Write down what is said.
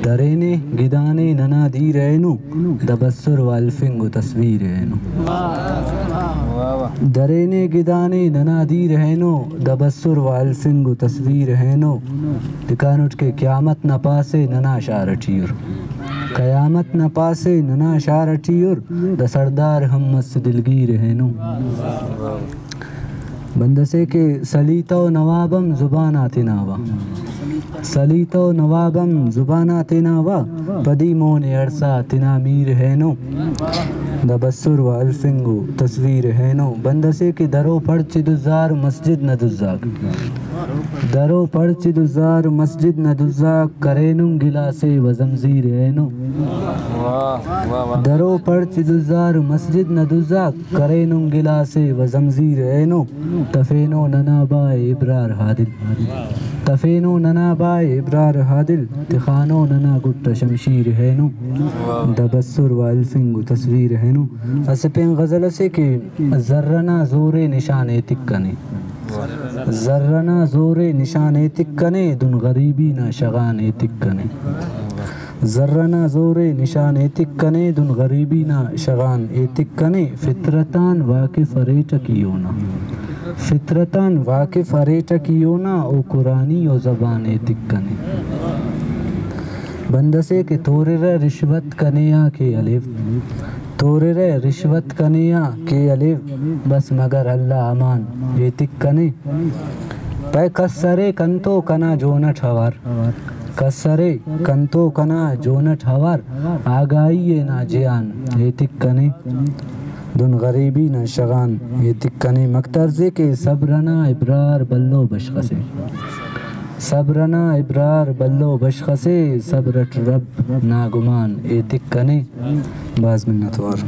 درینی گدانی ننادی Reno دبسر والفنگ تصویر Reno درینی گدانی ننادی Reno دبسر والفنگ تصویر Reno دکانوٹ کے قیامت نہ پاسے ننا شارٹیر قیامت نہ پاسے ننا شارٹیر دا سردار ہم سے دلگیر رینو بندسے کے سلیتا و نوابم زبانات ناوا سلیتا و نوابم زبانات ناوا پدی مون ارسا تنا میر ہینو دبسر و الفنگو تصویر ہینو بندسے کے درو پڑچ دزار مسجد نہ دزاک درو پڑچ دزار مسجد نہ دزاک کرینم گلاسے و زمزیر ہینو درو پڑچ دزار مسجد نہ دزاک کرینم گلاسے و زمزیر ہینو تفینو ننا بائے ابرار حادل تفینو ننا بائے ابرار حادل تخانو ننا گٹا شمشیر ہینو دبسر و الفنگ تصویر ہینو اسپین غزل سے کہ ذرنا زور نشانے تکنے ذرنا زور نشانے تکنے دن غریبی نہ شغانے تکنے ذرنا زور نشانے تکنے دن غریبی نہ شغان تکنے فطرتان واقف ریٹکیونا فطرتان واقف ریٹکیونا او قرآنی و زبانے تکنے بندسے کے تورر رشوت کنیا کے الف تورر رشوت کنیا کے الف بس مگر اللہ امان یہ تکنے پہ کسرے کنتو کنا جونٹ ہوار کسرے کنتو کنا جونٹ ہوار آگائی نا جیان یہ تکنے دن غریبی نہ شغان یہ تکنے مکترزے کے صبرنا ابرار بلو بشخسے صبرنا ابرار بلو بشخسے صبرت رب ناگمان یہ تکنے باز منت وار